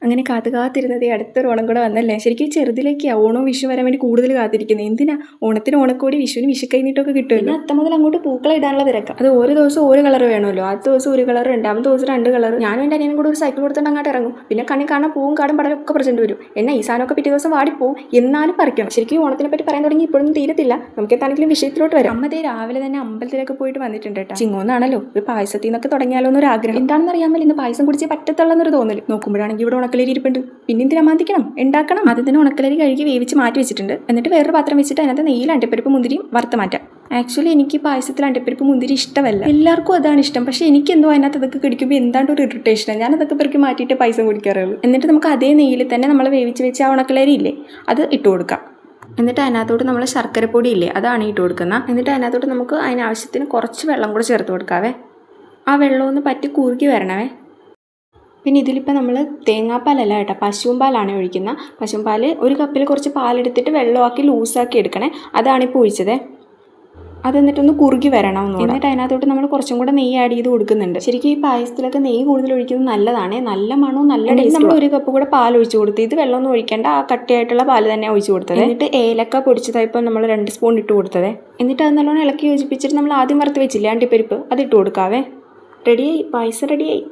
അങ്ങനെ കാത്തിരുന്നത് അടുത്തൊരു ഓണം കൂടെ വന്നല്ലേ. ശരിക്കും ചെറുതിലേക്കാണ് ഓണവും വിഷു വരാൻ വേണ്ടി കൂടുതൽ കാത്തിരിക്കുന്നത്. എന്തിനാ ഓണത്തിന് ഓണക്കോടി, വിഷുവിന് വിഷുക്കൈനീട്ടൊക്കെ കിട്ടുമല്ലോ. പിന്നെ അത്ത മുതൽ അങ്ങോട്ട് പൂക്കള ഇടാനുള്ള തിരക്കാം. അത് ഓരോ ദിവസം ഓരോ കളർ വേണമല്ലോ. ആദ്യത്തെ ദിവസം ഒരു കളർ, രണ്ടാമത്തെ ദിവസം 2 കളർ. ഞാനും എൻ്റെ അനിയനും കൂടെ ഒരു സൈക്കിൾ കൊടുത്തിട്ട് അങ്ങോട്ട് ഇറങ്ങും. പിന്നെ കണ്ണി കാണാൻ പൂവും കാടും പടലൊക്കെ പ്രചണ്ട് വരും. എന്നാൽ ഈ സാധനമൊക്കെ പിറ്റേ ദിവസം വാടിപ്പോവും, എന്നാലും പറിക്കണം. ശരിക്കും ഓണത്തിനെ പറ്റി പറയാൻ തുടങ്ങി ഇപ്പോഴൊന്നും തീരത്തില്ല. നമുക്ക് എന്താണെങ്കിലും വിഷയത്തിലോട്ട് വരാം. അമ്മതേ രാവിലെ തന്നെ അമ്പലത്തിലൊക്കെ പോയിട്ട് വന്നിട്ടുണ്ട് കേട്ടോ. ചിങ്ങോന്നാണല്ലോ, ഒരു പായസത്തിൽ നിന്നൊക്കെ തുടങ്ങിയാലോ എന്നൊരു ആഗ്രഹം. എന്താണെന്ന് അറിയാമല്ലോ, ഇന്ന് പായസം കുടിച്ചേ പറ്റത്തുള്ളെന്നൊരു തോന്നൽ. നോക്കുമ്പോഴാണെങ്കിൽ ഇവിടെ ഉണക്കലരി ഇരിപ്പുണ്ട്. പിന്നെ എന്തിനാ മാന്തിക്കണം, ഉണ്ടാക്കണം. ആദ്യം തന്നെ ഉണക്കലരി കഴുകി വേവിച്ച് മാറ്റി വെച്ചിട്ടുണ്ട്. എന്നിട്ട് വേറൊരു പാത്രം വെച്ചിട്ട് അതിനകത്ത് നെയ്യിൽ അണ്ടിപ്പരിപ്പ് മുന്തിരിയും വറുത്ത് മാറ്റാം. ആക്ച്വലി എനിക്ക് പായസത്തിൽ അണ്ടിപ്പരിപ്പ് മുന്തിരി ഇഷ്ടമല്ല. എല്ലാവർക്കും അതാണ് ഇഷ്ടം. പക്ഷേ എനിക്കെന്തോ അതിനകത്ത് അതൊക്കെ കുടിക്കുമ്പോൾ എന്താണ്ട് ഒരു ഇറിറ്റേഷനാണ്. ഞാൻ അതൊക്കെ പെറുക്കി മാറ്റിയിട്ട് പായസം കുടിക്കാറുള്ളൂ. എന്നിട്ട് നമുക്ക് അതേ നെയ്യിൽ തന്നെ നമ്മൾ വേവിച്ച് വെച്ച ആ ഉണക്കലരി ഇല്ലേ, അത് ഇട്ട് കൊടുക്കാം. എന്നിട്ട് അതിനകത്തോട്ട് നമ്മൾ ശർക്കരപ്പൊടി ഇല്ലേ, അതാണ് ഇട്ട് കൊടുക്കുന്നത്. എന്നിട്ട് അതിനകത്തോട്ട് നമുക്ക് അതിനാവശ്യത്തിന് കുറച്ച് വെള്ളം കൂടെ ചേർത്ത് കൊടുക്കാവേ. ആ വെള്ളം ഒന്ന് പറ്റി കുറുകി വരണവേ. പിന്നെ ഇതിലിപ്പോൾ നമ്മൾ തേങ്ങാപ്പാലല്ല കേട്ടോ, പശുവും പാലാണ് ഒഴിക്കുന്നത്. പശുവും പാൽ ഒരു കപ്പിൽ കുറച്ച് പാലെടുത്തിട്ട് വെള്ളമാക്കി ലൂസാക്കി എടുക്കണേ. അതാണിപ്പോൾ ഒഴിച്ചത്. അത് എന്നിട്ടൊന്ന് കുറുകി വരണം. എന്നിട്ട് അതിനകത്തോട്ട് നമ്മൾ കുറച്ചും കൂടെ നെയ്യ് ആഡ് ചെയ്ത് കൊടുക്കുന്നുണ്ട്. ശരിക്കും ഈ പായസത്തിലൊക്കെ നെയ്യ് കൂടുതൽ ഒഴിക്കുന്നത് നല്ലതാണ്. നല്ല മണവും നല്ല ടേസ്റ്റ്. നമ്മൾ ഒരു കപ്പ് കൂടെ പാൽ ഒഴിച്ച് കൊടുത്ത്, ഇത് വെള്ളമൊന്നും ഒഴിക്കേണ്ട, ആ കട്ടിയായിട്ടുള്ള പാൽ തന്നെ ഒഴിച്ച് കൊടുത്തത്. എന്നിട്ട് ഏലക്ക പൊടിച്ചതായപ്പോൾ നമ്മൾ 2 സ്പൂൺ ഇട്ട് കൊടുത്തത്. എന്നിട്ട് അത് നല്ലോണം ഇളക്കി യോജിപ്പിച്ചിട്ട് നമ്മൾ ആദ്യം വറുത്ത് വെച്ചില്ലേ അണ്ടിപ്പരിപ്പ്, അത് ഇട്ട് കൊടുക്കാവേ. റെഡിയായി, പായസം റെഡിയായി.